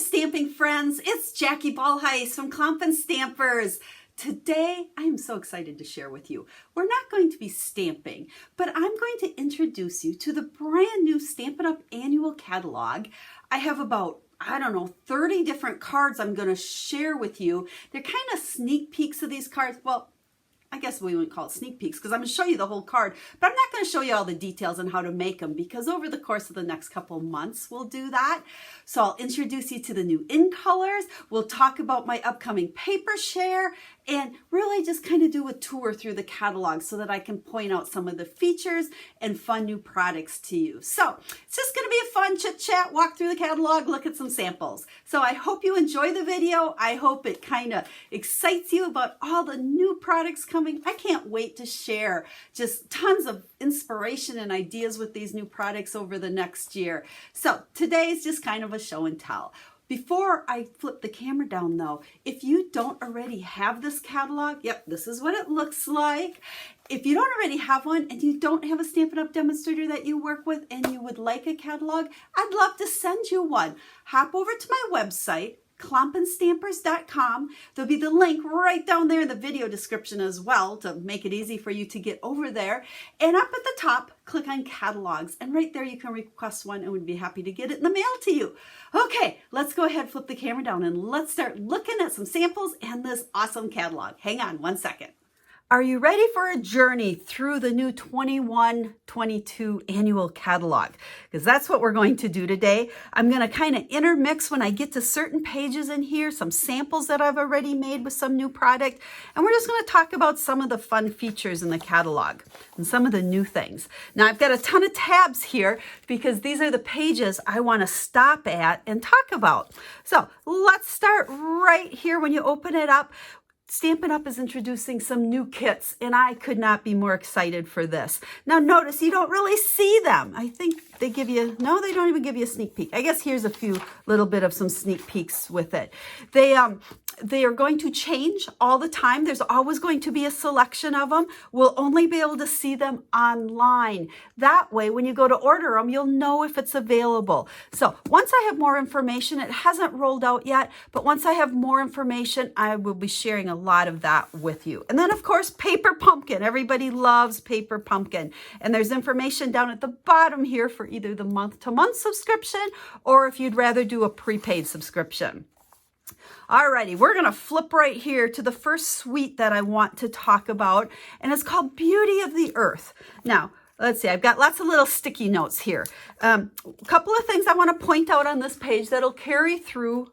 stamping friends. It's Jackie Bolhuis from Klompen Stampers. Today, I'm so excited to share with you. We're not going to be stamping, but I'm going to introduce you to the brand new Stampin' Up! Annual Catalog. I have about 30 different cards I'm going to share with you. They're kind of sneak peeks of these cards. Well, I guess we wouldn't call it sneak peeks because I'm going to show you the whole card, but I'm not going to show you all the details on how to make them because over the course of the next couple of months, we'll do that. So I'll introduce you to the new in colors. We'll talk about my upcoming paper share and really just kind of do a tour through the catalog so that I can point out some of the features and fun new products to you. So it's just going to be a fun chit chat, walk through the catalog, look at some samples. So I hope you enjoy the video. I hope it kind of excites you about all the new products coming. I can't wait to share just tons of inspiration and ideas with these new products over the next year. So today's just kind of a show and tell. Before I flip the camera down though, if you don't already have this catalog, yep, this is what it looks like. If you don't already have one and you don't have a Stampin' Up! Demonstrator that you work with and you would like a catalog, I'd love to send you one. Hop over to my website, klompenstampers.com. There'll be the link right down there in the video description as well to make it easy for you to get over there. And up at the top, click on catalogs. And right there you can request one and we'd be happy to get it in the mail to you. Okay, let's go ahead, flip the camera down and let's start looking at some samples and this awesome catalog. Hang on one second. Are you ready for a journey through the new 21-22 annual catalog? Because that's what we're going to do today. I'm going to kind of intermix when I get to certain pages in here, some samples that I've already made with some new product. And we're just going to talk about some of the fun features in the catalog and some of the new things. Now I've got a ton of tabs here because these are the pages I want to stop at and talk about. So let's start right here when you open it up. Stampin' Up! Is introducing some new kits, and I could not be more excited for this. Now notice you don't really see them. I think they give you, no, they don't even give you a sneak peek. I guess here's a few little bit of some sneak peeks with it. They are going to change all the time. There's always going to be a selection of them. We'll only be able to see them online. That way, when you go to order them, you'll know if it's available. So once I have more information, it hasn't rolled out yet, but once I have more information, I will be sharing a lot of that with you. And then of course, Paper Pumpkin. Everybody loves Paper Pumpkin. And there's information down at the bottom here for either the month-to-month subscription or if you'd rather do a prepaid subscription. Alrighty, we're going to flip right here to the first suite that I want to talk about, and it's called Beauty of the Earth. Now, let's see, I've got lots of little sticky notes here. A couple of things I want to point out on this page that'll carry through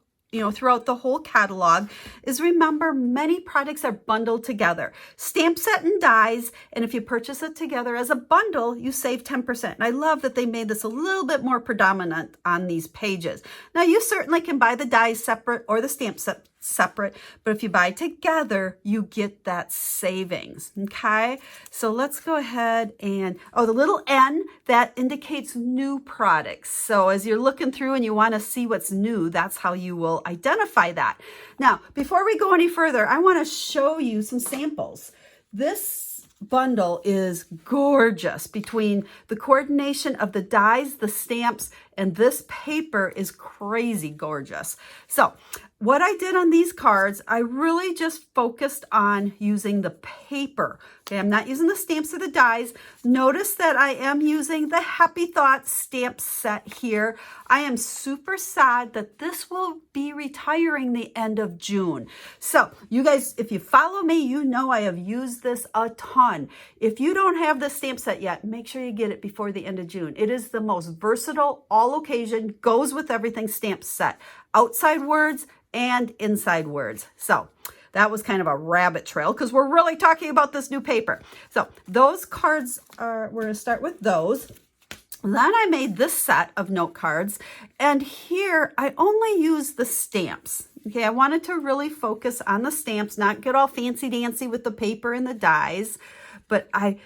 throughout the whole catalog is remember many products are bundled together. Stamp set and dies, and if you purchase it together as a bundle, you save 10%. And I love that they made this a little bit more predominant on these pages. Now you certainly can buy the dies separate or the stamp set separate, but if you buy together, you get that savings, okay? So let's go ahead and, the little N, that indicates new products. So as you're looking through and you want to see what's new, that's how you will identify that. Now, before we go any further, I want to show you some samples. This bundle is gorgeous. Between the coordination of the dies, the stamps, and this paper is crazy gorgeous. So what I did on these cards, I really just focused on using the paper. Okay, I'm not using the stamps or the dies. Notice that I am using the Happy Thoughts stamp set here. I am super sad that this will be retiring the end of June. So you guys, if you follow me, you know I have used this a ton. If you don't have the stamp set yet, make sure you get it before the end of June. It is the most versatile, all occasion, goes with everything stamp set. Outside words and inside words. So that was kind of a rabbit trail because we're really talking about this new paper. So those cards we're going to start with those. Then I made this set of note cards, and here I only use the stamps. Okay, I wanted to really focus on the stamps, not get all fancy dancy with the paper and the dies, but I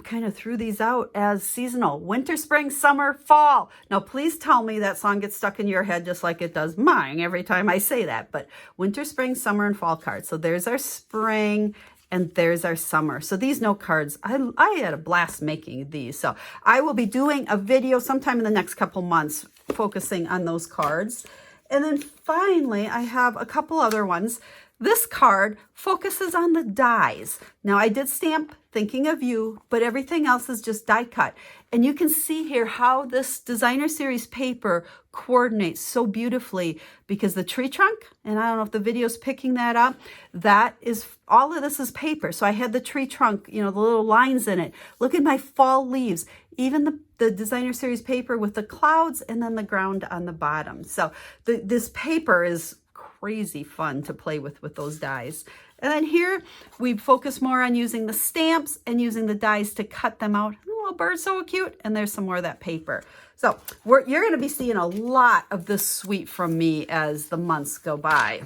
kind of threw these out as seasonal: winter, spring, summer, fall. Now please tell me that song gets stuck in your head just like it does mine every time I say that. But winter, spring, summer, and fall cards. So there's our spring and there's our summer. So these note cards, I had a blast making these. So I will be doing a video sometime in the next couple months focusing on those cards. And then finally, I have a couple other ones. This card focuses on the dies. Now, I did stamp Thinking of You, but everything else is just die cut. And you can see here how this designer series paper coordinates so beautifully, because the tree trunk, and I don't know if the video's picking that up, that is, all of this is paper. So I had the tree trunk, you know, the little lines in it. Look at my fall leaves, even the designer series paper with the clouds and then the ground on the bottom. So this paper is crazy fun to play with those dies. And then here we focus more on using the stamps and using the dies to cut them out. The little bird's so cute, and there's some more of that paper. So you're going to be seeing a lot of this suite from me as the months go by.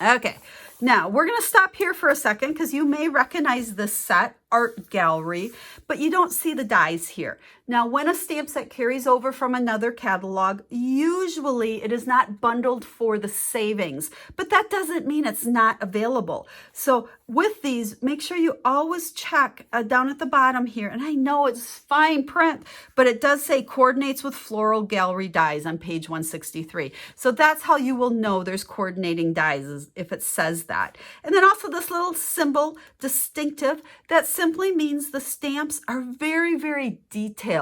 Okay, now we're going to stop here for a second because you may recognize this set, Art Gallery, but you don't see the dies here. Now, when a stamp set carries over from another catalog, usually it is not bundled for the savings, but that doesn't mean it's not available. So with these, make sure you always check down at the bottom here, and I know it's fine print, but it does say coordinates with floral gallery dies on page 163. So that's how you will know there's coordinating dies, is if it says that. And then also this little symbol, distinctive, that simply means the stamps are very, very detailed.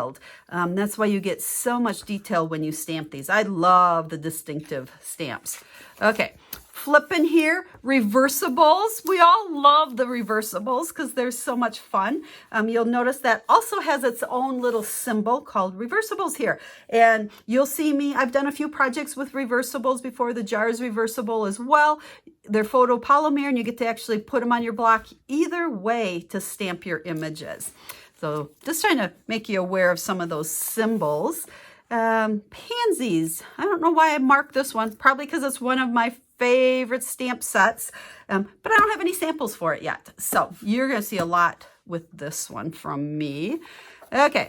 That's why you get so much detail when you stamp these. I love the distinctive stamps. Okay, flipping here, reversibles. We all love the reversibles because they're so much fun. You'll notice that also has its own little symbol called reversibles here. And you'll see me, I've done a few projects with reversibles before. The jar is reversible as well. They're photopolymer, and you get to actually put them on your block either way to stamp your images. So just trying to make you aware of some of those symbols. Pansies. I don't know why I marked this one. Probably because it's one of my favorite stamp sets. But I don't have any samples for it yet. So you're going to see a lot with this one from me. Okay.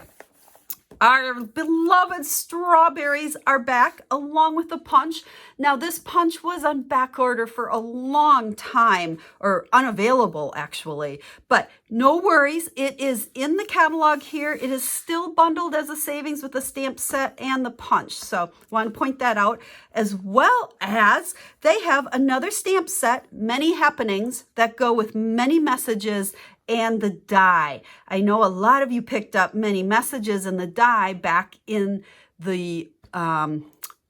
Our beloved strawberries are back along with the punch. Now this punch was on back order for a long time, or unavailable actually, but no worries. It is in the catalog here. It is still bundled as a savings with the stamp set and the punch. So I want to point that out, as well as they have another stamp set, Many Happenings, that go with many messages and the die. I know a lot of you picked up Many Messages and the die back in the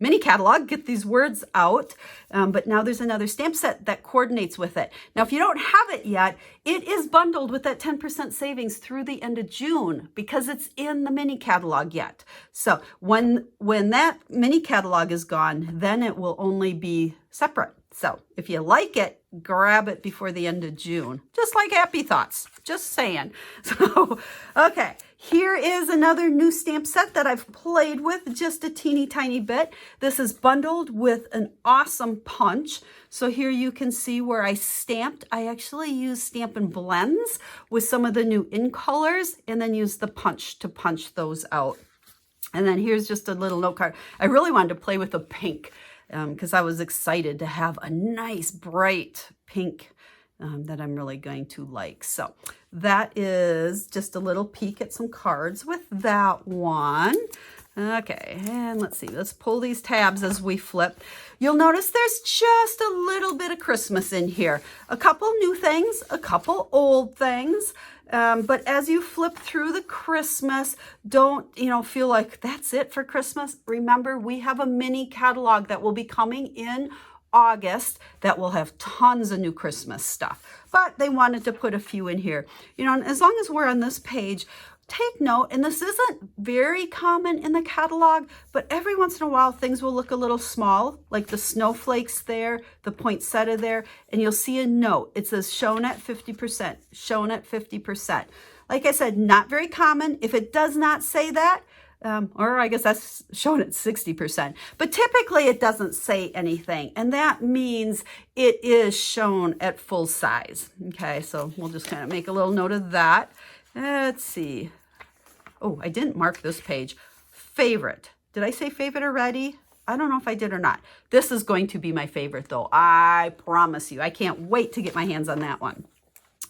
mini catalog, Get These Words Out, but now there's another stamp set that coordinates with it. Now, if you don't have it yet, it is bundled with that 10% savings through the end of June because it's in the mini catalog yet. So when that mini catalog is gone, then it will only be separate. So if you like it, grab it before the end of June, just like Happy Thoughts, just saying. So, okay, here is another new stamp set that I've played with just a teeny tiny bit. This is bundled with an awesome punch. So here you can see where I stamped. I actually used Stampin' Blends with some of the new in colors and then used the punch to punch those out. And then here's just a little note card. I really wanted to play with the pink because I was excited to have a nice bright pink that I'm really going to like. So that is just a little peek at some cards with that one. Okay, and let's see, let's pull these tabs as we flip. You'll notice there's just a little bit of Christmas in here. A couple new things, a couple old things. But as you flip through the Christmas, don't, feel like that's it for Christmas. Remember, we have a mini catalog that will be coming in August that will have tons of new Christmas stuff. But they wanted to put a few in here. And as long as we're on this page, take note, and this isn't very common in the catalog, but every once in a while things will look a little small, like the snowflakes there, the poinsettia there, and you'll see a note. It says shown at 50%, shown at 50%. Like I said, not very common. If it does not say that, or I guess that's shown at 60%, but typically it doesn't say anything, and that means it is shown at full size. Okay, so we'll just kind of make a little note of that. Let's see. Oh, I didn't mark this page. Favorite. Did I say favorite already? I don't know if I did or not. This is going to be my favorite though. I promise you. I can't wait to get my hands on that one.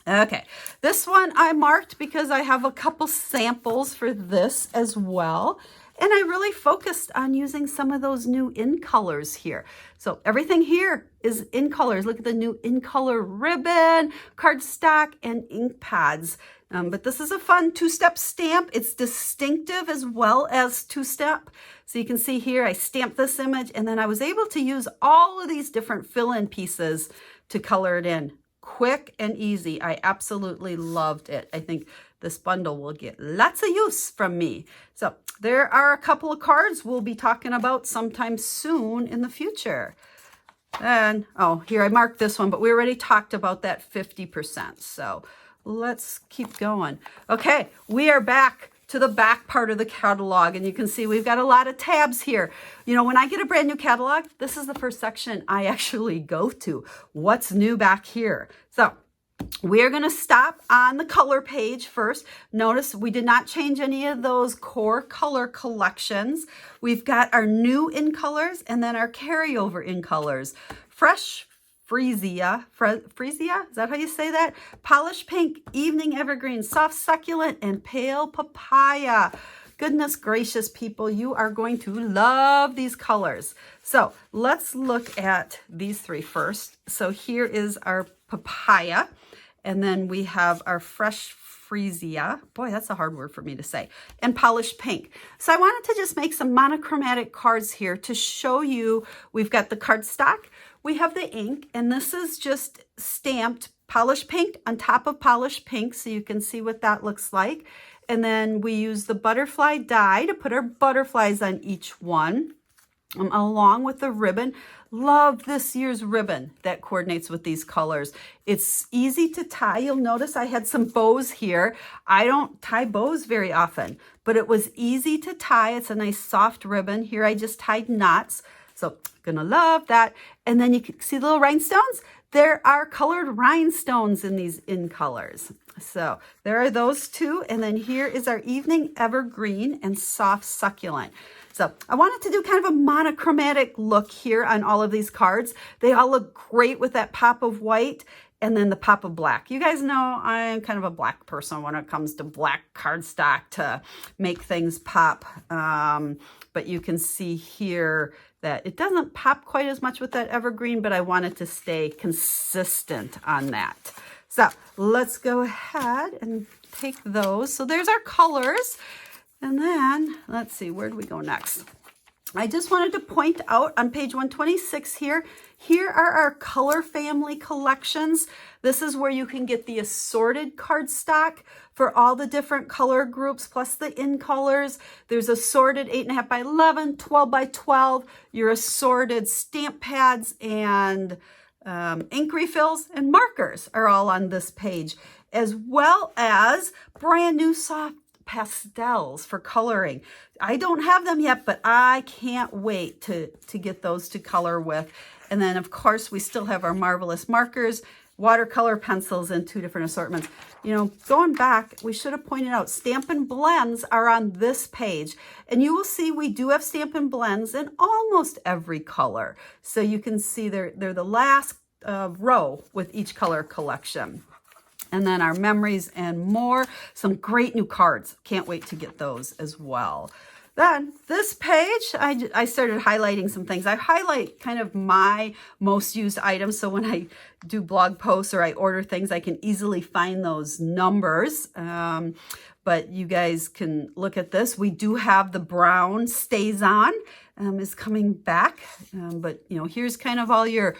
Okay, this one I marked because I have a couple samples for this as well. And I really focused on using some of those new in colors here. So everything here is in colors. Look at the new in color ribbon, cardstock, and ink pads. But this is a fun two-step stamp. It's distinctive as well as two-step. So you can see here, I stamped this image, and then I was able to use all of these different fill-in pieces to color it in. Quick and easy. I absolutely loved it. I think this bundle will get lots of use from me. So there are a couple of cards we'll be talking about sometime soon in the future. And, oh, here I marked this one, but we already talked about that 50%. So let's keep going. Okay, we are back to the back part of the catalog, and you can see we've got a lot of tabs here. You know, when I get a brand new catalog, this is the first section I actually go to. What's new back here? So we're going to stop on the color page first. Notice we did not change any of those core color collections. We've got our new in colors and then our carryover in colors. Fresh Freesia, is that how you say that? Polished pink, evening evergreen, soft succulent, and pale papaya. Goodness gracious, people, you are going to love these colors. So let's look at these three first. So here is our papaya, and then we have our fresh Freesia. Boy, that's a hard word for me to say. And polished pink. So I wanted to just make some monochromatic cards here to show you. We've got the cardstock. We have the ink, and this is just stamped polished pink on top of polished pink, so you can see what that looks like. And then we use the butterfly die to put our butterflies on each one, along with the ribbon. Love this year's ribbon that coordinates with these colors. It's easy to tie. You'll notice I had some bows here. I don't tie bows very often, but it was easy to tie. It's a nice soft ribbon. Here I just tied knots. So gonna love that. And then you can see the little rhinestones. There are colored rhinestones in these in colors. So there are those two. And then here is our evening evergreen and soft succulent. So I wanted to do kind of a monochromatic look here on all of these cards. They all look great with that pop of white and then the pop of black. You guys know I'm kind of a black person when it comes to black cardstock to make things pop. But you can see here that it doesn't pop quite as much with that evergreen, but I wanted to stay consistent on that. So let's go ahead and take those. So there's our colors. And then let's see, where do we go next? I just wanted to point out on page 126 here are our color family collections. This is where you can get the assorted cardstock for all the different color groups, plus the in colors. There's assorted 8.5 by 11, 12 by 12, your assorted stamp pads and ink refills and markers are all on this page, as well as brand new soft pastels for coloring. I don't have them yet, but I can't wait to get those to color with. And then, of course, we still have our marvelous markers, watercolor pencils in 2 different assortments. You know, going back, we should have pointed out Stampin' Blends are on this page. And you will see we do have Stampin' Blends in almost every color. So you can see they're the last row with each color collection. And then our memories and more. Some great new cards. Can't wait to get those as well. Then this page, I started highlighting some things. I highlight kind of my most used items. So when I do blog posts or I order things, I can easily find those numbers. But you guys can look at this. We do have the brown Stays On is coming back. But, you know, here's kind of all your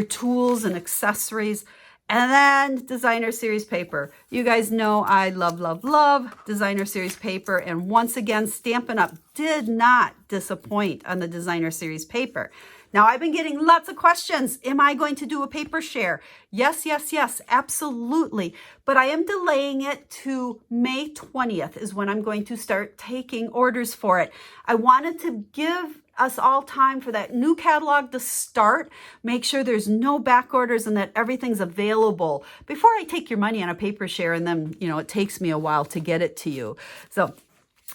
tools and accessories. And then designer series paper. You guys know I love, love, love designer series paper. And once again, Stampin' Up did not disappoint on the designer series paper. Now, I've been getting lots of questions. Am I going to do a paper share? Yes, yes, yes, absolutely. But I am delaying it to May 20th is when I'm going to start taking orders for it. I wanted to give us all time for that new catalog to start. Make sure there's no back orders and that everything's available before I take your money on a paper share, and then, you know, it takes me a while to get it to you. So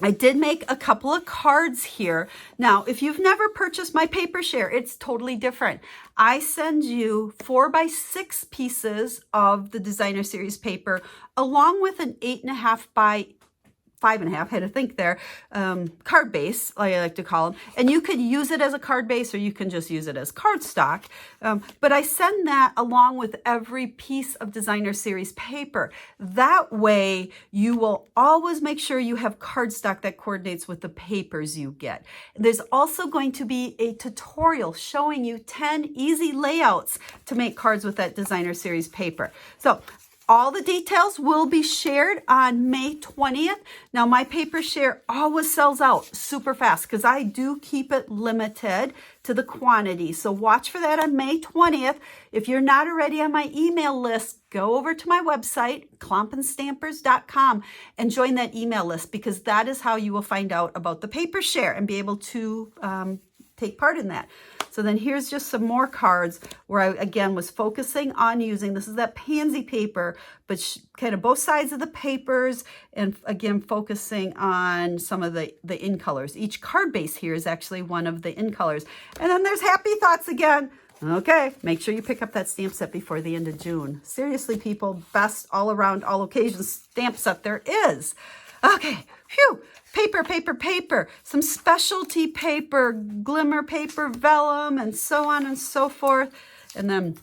I did make a couple of cards here. Now, if you've never purchased my paper share, it's totally different. I send you 4x6 pieces of the designer series paper along with an 8.5 by 5.5, had to think there, card base, I like to call them. And you could use it as a card base or you can just use it as cardstock. But I send that along with every piece of designer series paper. That way you will always make sure you have cardstock that coordinates with the papers you get. There's also going to be a tutorial showing you 10 easy layouts to make cards with that designer series paper. So all the details will be shared on May 20th. Now, my paper share always sells out super fast because I do keep it limited to the quantity. So watch for that on May 20th. If you're not already on my email list, go over to my website, klompenstampers.com, and join that email list because that is how you will find out about the paper share and be able to take part in that. So then here's just some more cards where I, again, was focusing on using, this is that pansy paper, but kind of both sides of the papers, and again, focusing on some of the in colors. Each card base here is actually one of the in colors. And then there's Happy Thoughts again. Okay, make sure you pick up that stamp set before the end of June. Seriously, people, best all around, all occasions stamp set there is. Okay, phew. Paper, paper, paper, some specialty paper, glimmer paper, vellum, and so on and so forth. And then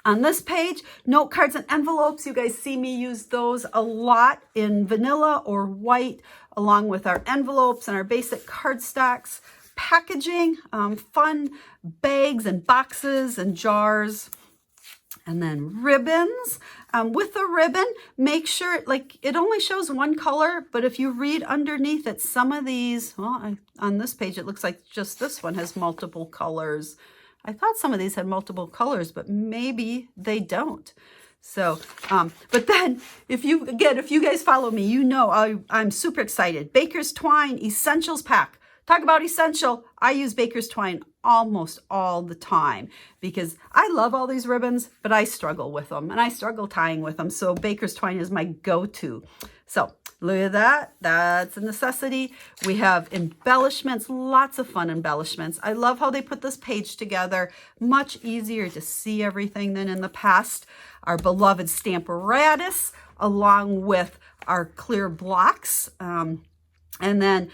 on this page, note cards and envelopes. You guys see me use those a lot in vanilla or white, along with our envelopes and our basic cardstocks. Packaging, fun bags and boxes and jars. And then ribbons. With the ribbon, make sure, like, it only shows one color, but if you read underneath it, some of these, well, on this page, it looks like just this one has multiple colors. I thought some of these had multiple colors, but maybe they don't. So, but then if you guys follow me, you know I'm super excited. Baker's Twine Essentials Pack. Talk about essential. I use Baker's Twine almost all the time because I love all these ribbons, but I struggle with them and I struggle tying with them. So Baker's Twine is my go-to. So look at that. That's a necessity. We have embellishments, lots of fun embellishments. I love how they put this page together. Much easier to see everything than in the past. Our beloved Stamparatus, along with our clear blocks. And then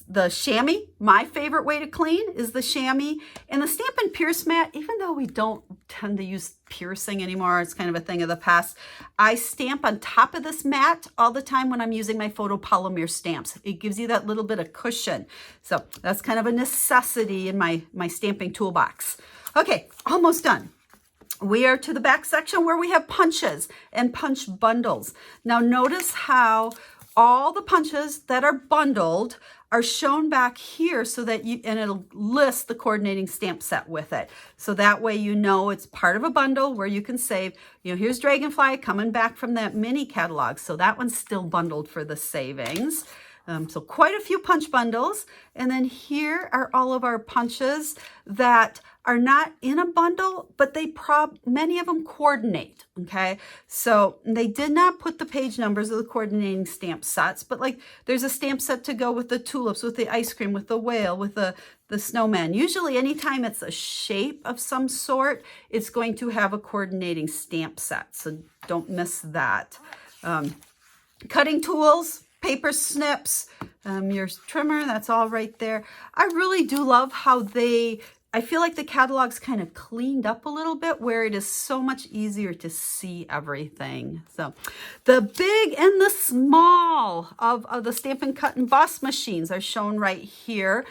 the chamois, my favorite way to clean is the chamois. And the Stampin' Pierce mat, even though we don't tend to use piercing anymore, it's kind of a thing of the past, I stamp on top of this mat all the time when I'm using my photopolymer stamps. It gives you that little bit of cushion. So that's kind of a necessity in my stamping toolbox. Okay, almost done. We are to the back section where we have punches and punch bundles. Now notice how all the punches that are bundled are shown back here so that and it'll list the coordinating stamp set with it. So that way you know it's part of a bundle where you can save, here's Dragonfly coming back from that mini catalog. So that one's still bundled for the savings. So quite a few punch bundles. And then here are all of our punches that are not in a bundle, but many of them coordinate, okay? So they did not put the page numbers of the coordinating stamp sets, but like there's a stamp set to go with the tulips, with the ice cream, with the whale, with the snowman. Usually anytime it's a shape of some sort, it's going to have a coordinating stamp set, so don't miss that. Cutting tools, paper snips, your trimmer, that's all right there. I really do love how I feel like the catalog's kind of cleaned up a little bit where it is so much easier to see everything. So the big and the small of the Stampin' Cut Emboss machines are shown right here.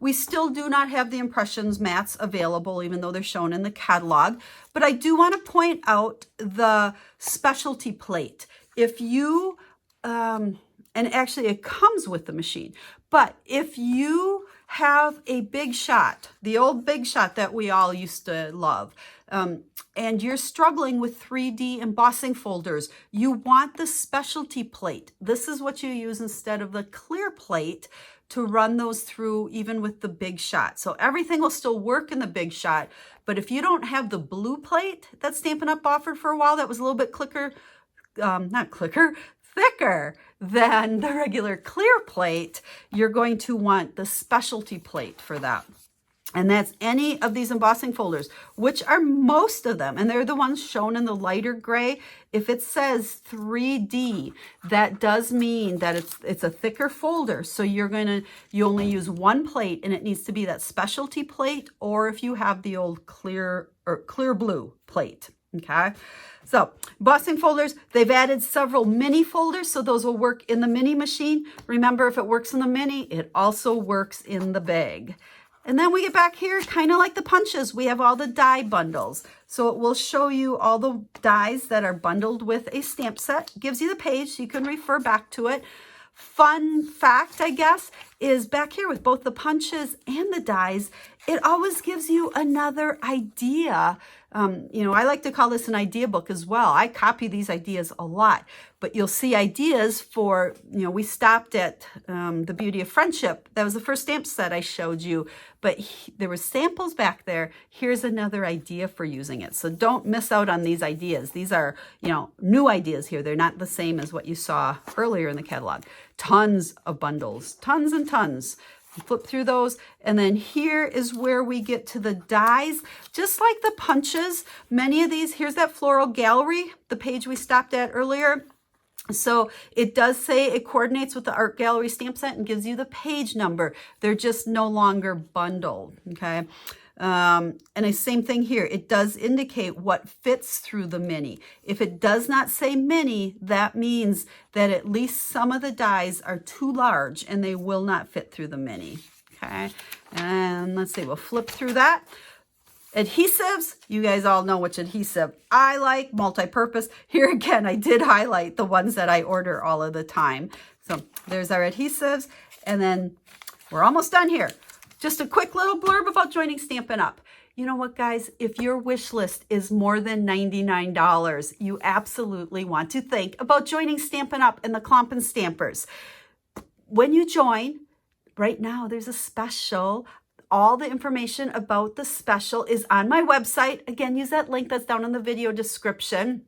We still do not have the impressions mats available, even though they're shown in the catalog. But I do want to point out the specialty plate. If you, and actually it comes with the machine, but if you have a Big Shot, the old Big Shot that we all used to love, and you're struggling with 3D embossing folders, you want the specialty plate. This is what you use instead of the clear plate to run those through, even with the Big Shot. So everything will still work in the Big Shot, but if you don't have the blue plate that Stampin' Up! Offered for a while, that was a little bit thicker than the regular clear plate, you're going to want the specialty plate for that. And that's any of these embossing folders, which are most of them. And they're the ones shown in the lighter gray. If it says 3D, that does mean that it's a thicker folder. So you only use one plate, and it needs to be that specialty plate, or if you have the old clear blue plate. Okay. So embossing folders, they've added several mini folders, so those will work in the mini machine. Remember, if it works in the mini, it also works in the bag. And then we get back here, kind of like the punches, we have all the die bundles. So it will show you all the dies that are bundled with a stamp set. Gives you the page so you can refer back to it. Fun fact, I guess, is back here with both the punches and the dies, it always gives you another idea. I like to call this an idea book as well. I copy these ideas a lot, but you'll see ideas for, we stopped at The Beauty of Friendship. That was the first stamp set I showed you, but there were samples back there. Here's another idea for using it. So don't miss out on these ideas. These are, new ideas here. They're not the same as what you saw earlier in the catalog. Tons of bundles, tons and tons. Flip through those, and then here is where we get to the dies. Just like the punches, many of these, here's that floral gallery, the page we stopped at earlier. So it does say it coordinates with the art gallery stamp set and gives you the page number. They're just no longer bundled, okay? And the same thing here. It does indicate what fits through the mini. If it does not say mini, that means that at least some of the dies are too large and they will not fit through the mini. Okay, and let's see, we'll flip through that. Adhesives, you guys all know which adhesive I like, multi-purpose. Here again, I did highlight the ones that I order all of the time. So there's our adhesives, and then we're almost done here. Just a quick little blurb about joining Stampin' Up. You know what, guys? If your wish list is more than $99, you absolutely want to think about joining Stampin' Up and the Klompen Stampers. When you join, right now there's a special. All the information about the special is on my website. Again, use that link that's down in the video description.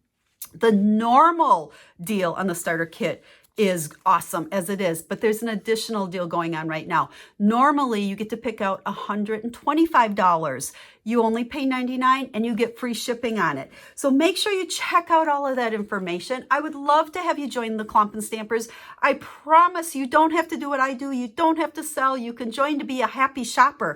The normal deal on the starter kit is awesome as it is, but there's an additional deal going on right now. Normally, you get to pick out $125. You only pay $99 and you get free shipping on it. So make sure you check out all of that information. I would love to have you join the Klompen Stampers. I promise you don't have to do what I do. You don't have to sell. You can join to be a happy shopper.